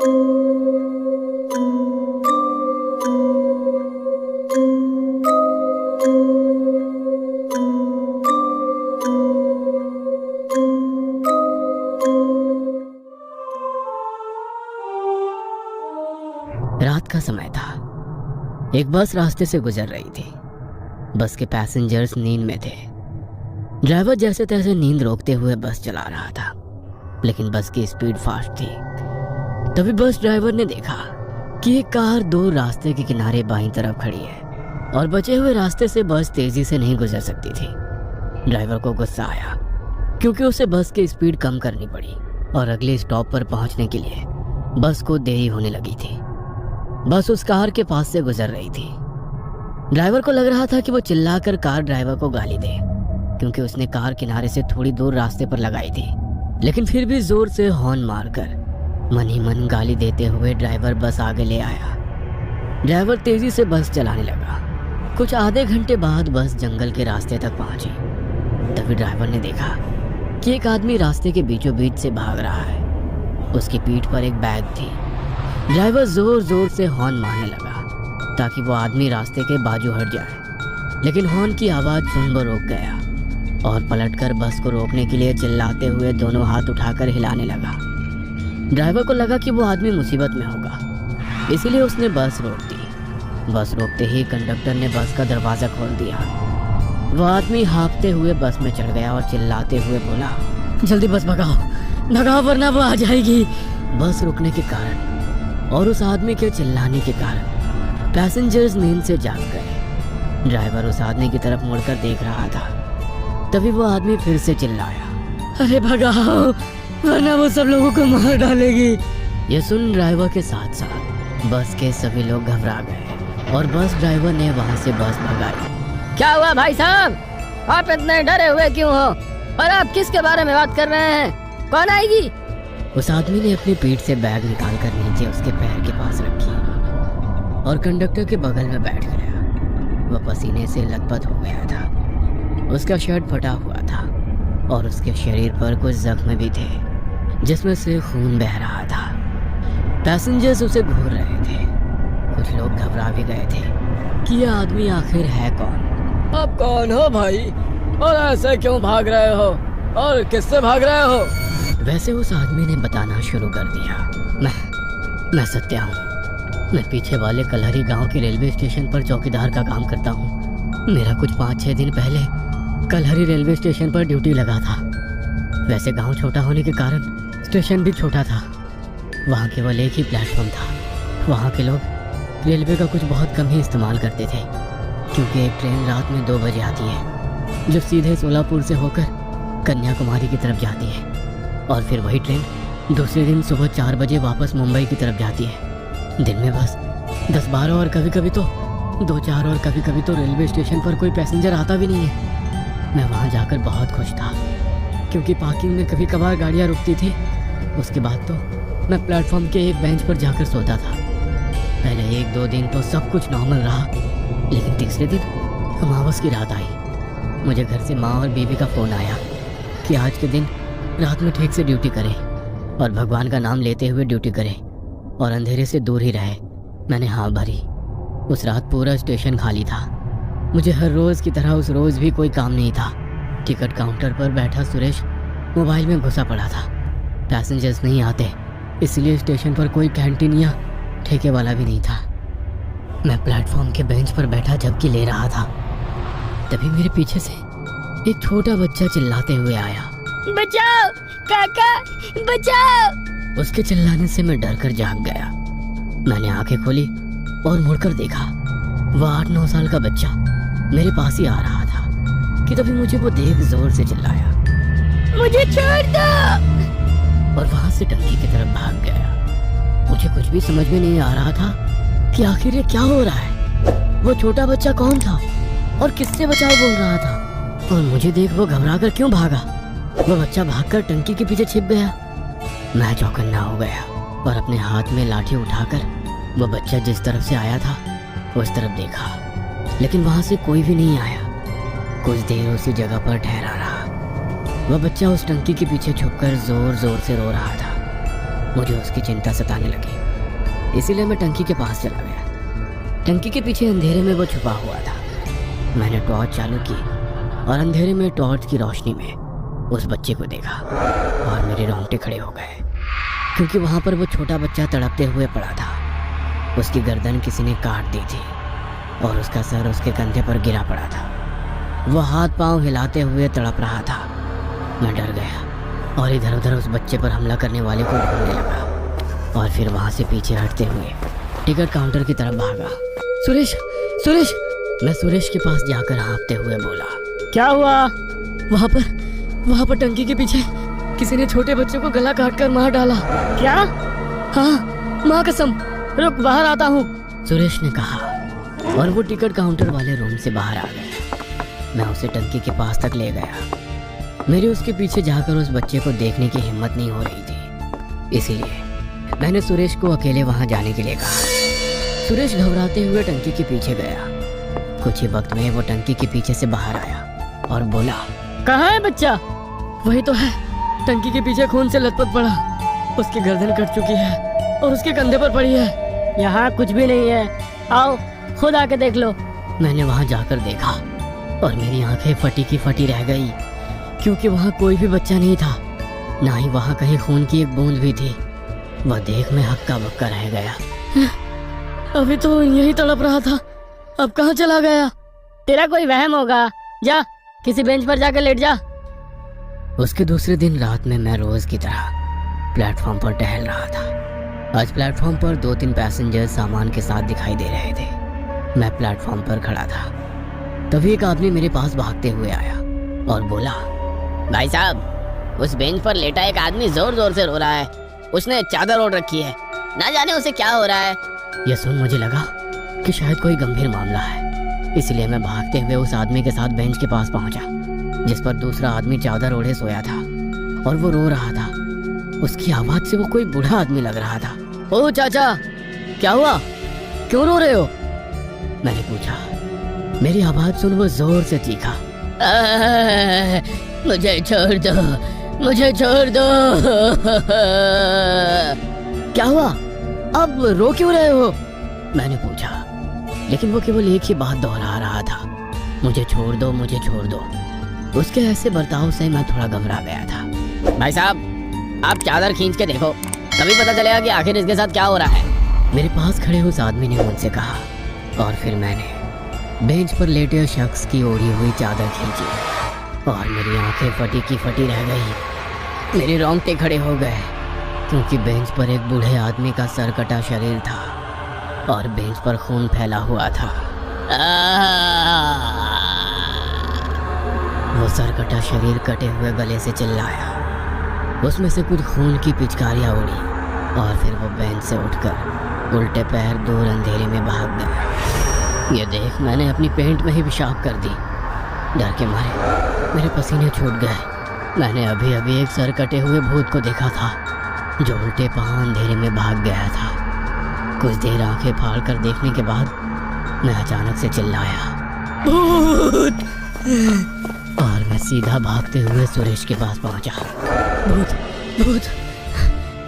रात का समय था। एक बस रास्ते से गुजर रही थी। बस के पैसेंजर्स नींद में थे। ड्राइवर जैसे तैसे नींद रोकते हुए बस चला रहा था, लेकिन बस की स्पीड फास्ट थी। तभी बस ड्राइवर ने देखा कि एक कार दूर रास्ते के किनारे बाईं तरफ खड़ी है और बचे हुए रास्ते से बस तेजी से नहीं गुजर सकती थी। ड्राइवर को गुस्सा आया क्योंकि उसे बस की स्पीड कम करनी पड़ी और अगले स्टॉप पर पहुंचने के लिए बस को देरी होने लगी थी। बस उस कार के पास से गुजर रही थी। ड्राइवर को लग रहा था कि वो चिल्लाकर कार ड्राइवर को गाली दे, क्योंकि उसने कार किनारे से थोड़ी दूर रास्ते पर लगाई थी। लेकिन फिर भी जोर से हॉर्न मारकर मन ही मन गाली देते हुए ड्राइवर बस आगे ले आया। ड्राइवर तेजी से बस चलाने लगा। कुछ आधे घंटे बाद बस जंगल के रास्ते तक पहुंची। तभी ड्राइवर ने देखा कि एक आदमी रास्ते के बीचों बीच से भाग रहा है। उसकी पीठ पर एक बैग थी। ड्राइवर जोर जोर से हॉर्न मारने लगा ताकि वो आदमी रास्ते के बाजू हट जाए, लेकिन हॉर्न की आवाज़ सुन वो रुक गया और पलटकर बस को रोकने के लिए चिल्लाते हुए दोनों हाथ उठाकर हिलाने लगा। ड्राइवर को लगा कि वो आदमी मुसीबत में होगा, इसीलिए उसने बस रोक दी। बस रोकते ही कंडक्टर ने बस का दरवाज़ा खोल दिया। वह आदमी हाँफते हुए बस में चढ़ गया और चिल्लाते हुए बोला, जल्दी बस भगाओ, भगाओ वरना वो आ जाएगी। बस रुकने के कारण और उस आदमी के चिल्लाने के कारण पैसेंजर्स नींद से जाग गए। ड्राइवर उस आदमी की तरफ मुड़कर देख रहा था। तभी वो आदमी फिर से चिल्लाया, अरे भगाओ वरना वो सब लोगों को मार डालेगी। ये सुन ड्राइवर के साथ साथ बस के सभी लोग घबरा गए और बस ड्राइवर ने वहां से बस भगाई। क्या हुआ भाई साहब, आप इतने डरे हुए क्यों हो और आप किसके बारे में बात कर रहे हैं? कौन आएगी? उस आदमी ने अपनी पीठ से बैग निकालकर नीचे उसके पैर के पास रखी और कंडक्टर के बगल में बैठ गया। वह पसीने से लथपथ हो गया था। उसका शर्ट फटा हुआ था और उसके शरीर पर कुछ जख्म भी थे जिसमें से खून बह रहा था। पैसेंजर्स उसे घूर रहे थे। कुछ लोग घबरा भी गए थे कि यह आदमी आखिर है कौन। आप कौन हो भाई और ऐसे क्यों भाग रहे हो और किससे भाग रहे हो? वैसे उस आदमी ने बताना शुरू कर दिया, मैं सत्या हूँ। मैं पीछे वाले कलहरी गांव के रेलवे स्टेशन पर चौकीदार का काम करता हूँ। मेरा कुछ 5-6 दिन पहले कलहरी रेलवे स्टेशन पर ड्यूटी लगा था। वैसे गांव छोटा होने के कारण स्टेशन भी छोटा था। वहाँ केवल एक ही प्लेटफॉर्म था। वहाँ के लोग रेलवे का कुछ बहुत कम ही इस्तेमाल करते थे, क्योंकि एक ट्रेन रात में 2 बजे आती है जो सीधे सोलापुर से होकर कन्याकुमारी की तरफ जाती है और फिर वही ट्रेन दूसरे दिन सुबह 4 बजे वापस मुंबई की तरफ जाती है। दिन में बस 10-12 और कभी कभी तो 2-4 और कभी कभी तो रेलवे स्टेशन पर कोई पैसेंजर आता भी नहीं है। मैं वहाँ जाकर बहुत खुश था, क्योंकि पार्किंग में कभी कभार गाड़ियाँ रुकती थी। उसके बाद तो मैं प्लेटफॉर्म के एक बेंच पर जाकर सोता था। पहले 1-2 दिन तो सब कुछ नॉर्मल रहा, लेकिन तीसरे दिन अमावस की रात आई। मुझे घर से माँ और बीवी का फ़ोन आया कि आज के दिन रात में ठीक से ड्यूटी करें और भगवान का नाम लेते हुए ड्यूटी करें और अंधेरे से दूर ही रहे। मैंने हाँ भरी। उस रात पूरा स्टेशन खाली था। मुझे हर रोज़ की तरह उस रोज़ भी कोई काम नहीं था। टिकट काउंटर पर बैठा सुरेश मोबाइल में घुसा पड़ा था। पैसेंजर्स नहीं आते, इसलिए स्टेशन पर कोई कैंटीन या ठेके वाला भी नहीं था। मैं प्लेटफॉर्म के बेंच पर बैठा झपकी ले रहा था। तभी मेरे पीछे से एक छोटा बच्चा चिल्लाते हुए आया, बचाओ काका बचाओ। उसके चिल्लाने से मैं डर कर जाग गया। मैंने आंखें खोली और मुड़कर देखा। वह 8-9 साल का बच्चा मेरे पास ही आ रहा था कि तभी मुझे वो देख जोर से चिल्लाया, मुझे छोड़ दो, और वहां से टंकी की तरफ भाग गया। मुझे कुछ भी समझ में नहीं आ रहा था कि आखिर ये क्या हो रहा है। वो छोटा बच्चा कौन था और किससे बचाव बोल रहा था, और मुझे देख वो घबरा कर क्यों भागा। वो बच्चा भागकर टंकी के पीछे छिप गया। मैं चौकन्ना हो गया और अपने हाथ में लाठी उठाकर वो बच्चा जिस तरफ से आया था उस तरफ देखा, लेकिन वहां से कोई भी नहीं आया। कुछ देर उसी जगह पर ठहरा रहा। वह बच्चा उस टंकी के पीछे छुपकर जोर जोर से रो रहा था। मुझे उसकी चिंता सताने लगी, इसीलिए मैं टंकी के पास चला गया। टंकी के पीछे अंधेरे में वो छुपा हुआ था। मैंने टॉर्च चालू की और अंधेरे में टॉर्च की रोशनी में उस बच्चे को देखा और मेरे रोंगटे खड़े हो गए, क्योंकि वहाँ पर वो छोटा बच्चा तड़पते हुए पड़ा था। उसकी गर्दन किसी ने काट दी थी और उसका सर उसके कंधे पर गिरा पड़ा था। वो हाथ पांव हिलाते हुए तड़प रहा था। मैं डर गया और इधर उधर उस बच्चे पर हमला करने वाले को ढूंढने लगा और फिर वहाँ से पीछे हटते हुए टिकट काउंटर की तरफ भागा। सुरेश, सुरेश! मैं सुरेश के पास जाकर हाँफते हुए बोला, क्या हुआ? वहाँ पर टंकी के पीछे किसी ने छोटे बच्चे को गला काट कर मार डाला। क्या? हाँ, माँ कसम, रुक, बाहर आता हूँ, सुरेश ने कहा और वो टिकट काउंटर वाले रूम से बाहर आ गया। मैं उसे टंकी के पास तक ले गया। मेरी उसके पीछे जाकर उस बच्चे को देखने की हिम्मत नहीं हो रही थी, इसीलिए मैंने सुरेश को अकेले वहां जाने के लिए कहा। सुरेश घबराते हुए टंकी के पीछे गया। कुछ ही वक्त में वो टंकी के पीछे से बाहर आया और बोला, कहाँ है बच्चा? वही तो है, टंकी के पीछे खून से लथपथ पड़ा। उसकी गर्दन कट चुकी है और उसके कंधे पर पड़ी है। यहाँ कुछ भी नहीं है, आओ खुद आके देख लो। मैंने वहाँ जाकर देखा और मेरी आंखें फटी की फटी रह गई, क्योंकि वहाँ कोई भी बच्चा नहीं था, ना ही वहाँ कहीं खून की एक बूंद भी थी। वह देख मैं हक्का बक्का रह गया। अभी तो यही तड़प रहा था, अब कहाँ चला गया? तेरा कोई वहम होगा, जा किसी बेंच पर जाकर लेट जा। उसके दूसरे दिन रात में मैं रोज की तरह प्लेटफॉर्म पर टहल रहा था। आज प्लेटफॉर्म पर 2-3 पैसेंजर सामान के साथ दिखाई दे रहे थे। मैं प्लेटफॉर्म पर खड़ा था, तभी एक आदमी मेरे पास भागते हुए आया और बोला, भाई साहब, उस बेंच पर लेटा एक आदमी जोर जोर से रो रहा है। उसने चादर ओढ़ रखी है, ना जाने उसे क्या हो रहा है। यह सुन मुझे लगा कि शायद कोई गंभीर मामला है, इसलिए मैं भागते हुए उस आदमी के साथ बेंच के पास पहुंचा, जिस पर दूसरा आदमी चादर ओढ़े सोया था और वो रो रहा था। उसकी आवाज से वो कोई बूढ़ा आदमी लग रहा था। ओ चाचा, क्या हुआ? क्यों रो रहे हो? मैंने पूछा। मेरी आवाज सुन वो जोर से चीखा, मुझे छोड़ दो, मुझे छोड़ दो। क्या हुआ? अब रो क्यों रहे हो? मैंने पूछा, लेकिन वो केवल एक ही बात दोहरा रहा था, मुझे छोड़ दो, मुझे छोड़ दो। उसके ऐसे बर्ताव से मैं थोड़ा घबरा गया था। भाई साहब, आप चादर खींच के देखो, तभी पता चलेगा कि आखिर इसके साथ क्या हो रहा है। मेरे पास खड़े उस आदमी ने मुझसे कहा और फिर मैंने बेंच पर लेटे शख्स की ओढ़ी हुई चादर खींची और मेरी आंखें फटी की फटी रह गई। मेरे रोंगटे खड़े हो गए, क्योंकि बेंच पर एक बूढ़े आदमी का सर कटा शरीर था और बेंच पर खून फैला हुआ था। वो सरकटा शरीर कटे हुए गले से चिल्लाया। उसमें से कुछ खून की पिचकारियां उड़ी और फिर वो बेंच से उठकर उल्टे पैर दूर अंधेरे में भाग गया। ये देख मैंने अपनी पेंट में ही पेशाब कर दी। डर के मारे मेरे पसीने छूट गए। मैंने अभी अभी एक सर कटे हुए भूत को देखा था, जो उल्टे पांव अंधेरे में भाग गया था। कुछ देर आंखें फाड़ कर देखने के बाद मैं अचानक से चिल्लाया, भूत! और मैं सीधा भागते हुए सुरेश के पास पहुंचा। भूत, भूत!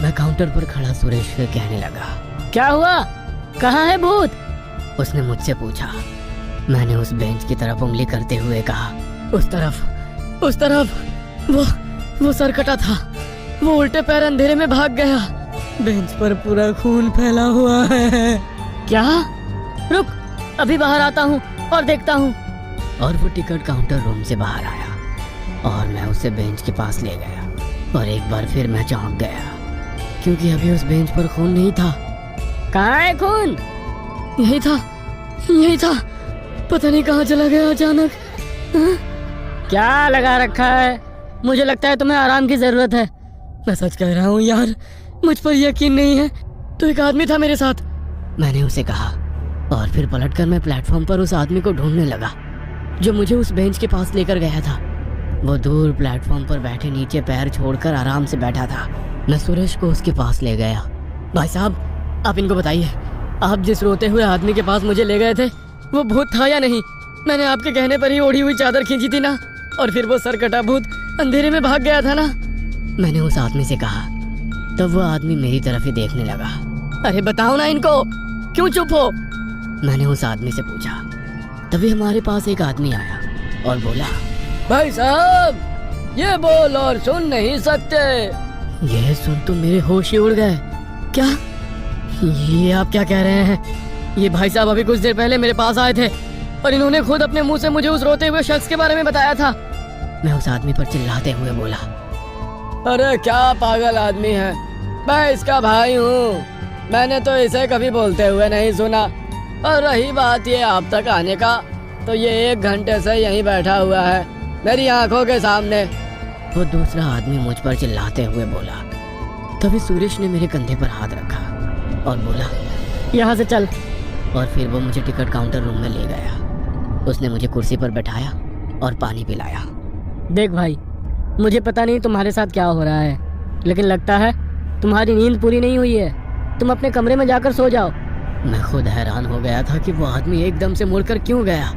मैं काउंटर पर खड़ा सुरेश से कहने लगा, क्या हुआ? कहाँ है भूत? उसने मुझसे पूछा। मैंने उस बेंच की तरफ उंगली करते हुए कहा, उस तरफ। वो सर कटा था, वो उल्टे पैर अंधेरे में भाग गया। बेंच पर पूरा खून फैला हुआ है। क्या? रुक, अभी बाहर आता हूँ और देखता हूँ। और वो टिकट काउंटर रूम से बाहर आया और मैं उसे बेंच के पास ले गया और एक बार फिर मैं चौंक गया, क्योंकि अभी उस बेंच पर खून नहीं था। कहाँ है खून? यही था, पता नहीं कहाँ चला गया अचानक। क्या लगा रखा है? मुझे लगता है तुम्हें आराम की जरूरत है। मैं सच कह रहा हूँ यार, मुझ पर यकीन नहीं है। तो एक आदमी था मेरे साथ, मैंने उसे कहा और फिर पलटकर मैं प्लेटफॉर्म पर उस आदमी को ढूंढने लगा जो मुझे उस बेंच के पास लेकर गया था। वो दूर प्लेटफॉर्म पर बैठे नीचे पैर छोड़कर आराम से बैठा था। मैं सुरेश को उसके पास ले गया। भाई साहब, आप इनको बताइए, आप जिस रोते हुए आदमी के पास मुझे ले गए थे वो भूत था या नहीं? मैंने आपके कहने पर ही ओढ़ी हुई चादर खींची थी ना, और फिर वो सरकटा भूत अंधेरे में भाग गया था ना? मैंने उस आदमी से कहा। तब वो आदमी मेरी तरफ ही देखने लगा। अरे बताओ ना इनको, क्यों चुप हो? मैंने उस आदमी से पूछा। तभी हमारे पास एक आदमी आया और बोला, भाई साहब, ये बोल और सुन नहीं सकते। यह सुन तो मेरे होश ही उड़ गए। क्या? ये आप क्या कह रहे हैं? ये भाई साहब अभी कुछ देर पहले मेरे पास आए थे और इन्होंने खुद अपने मुंह से मुझे उस रोते हुए शख्स के बारे में बताया था। मैं उस आदमी पर चिल्लाते हुए बोला, अरे क्या पागल आदमी है, मैं इसका भाई हूँ, मैंने तो इसे कभी बोलते हुए नहीं सुना। और रही बात ये आप तक आने का, तो ये 1 घंटे से यहीं बैठा हुआ है मेरी आंखों के सामने। वो दूसरा आदमी मुझ पर चिल्लाते हुए बोला। तभी सुरेश ने मेरे कंधे पर हाथ रखा और बोला, यहाँ से चल। और फिर वो मुझे टिकट काउंटर रूम में ले गया। उसने मुझे कुर्सी पर बैठाया और पानी पिलाया। देख भाई, मुझे पता नहीं तुम्हारे साथ क्या हो रहा है, लेकिन लगता है तुम्हारी नींद पूरी नहीं हुई है। तुम अपने कमरे में जाकर सो जाओ। मैं खुद हैरान हो गया था कि वो आदमी एकदम से मुड़कर क्यों गया।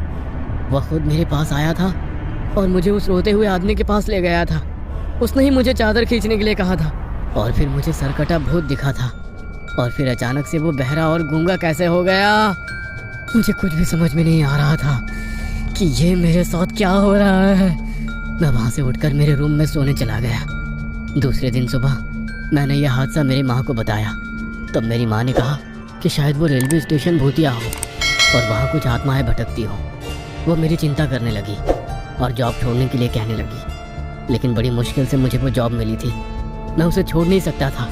वह खुद मेरे पास आया था और मुझे उस रोते हुए आदमी के पास ले गया था। उसने ही मुझे चादर खींचने के लिए कहा था और फिर मुझे सरकटा भूत दिखा था। और फिर अचानक से वो बहरा और गूंगा कैसे हो गया? मुझे कुछ भी समझ में नहीं आ रहा था कि ये मेरे साथ क्या हो रहा है। मैं वहाँ से उठकर मेरे रूम में सोने चला गया। दूसरे दिन सुबह मैंने यह हादसा मेरी माँ को बताया। तब मेरी माँ ने कहा कि शायद वो रेलवे स्टेशन भूतिया हो और वहाँ कुछ आत्माएं भटकती हो। वो मेरी चिंता करने लगी और जॉब छोड़ने के लिए कहने लगी, लेकिन बड़ी मुश्किल से मुझे वो जॉब मिली थी। मैं उसे छोड़ नहीं सकता था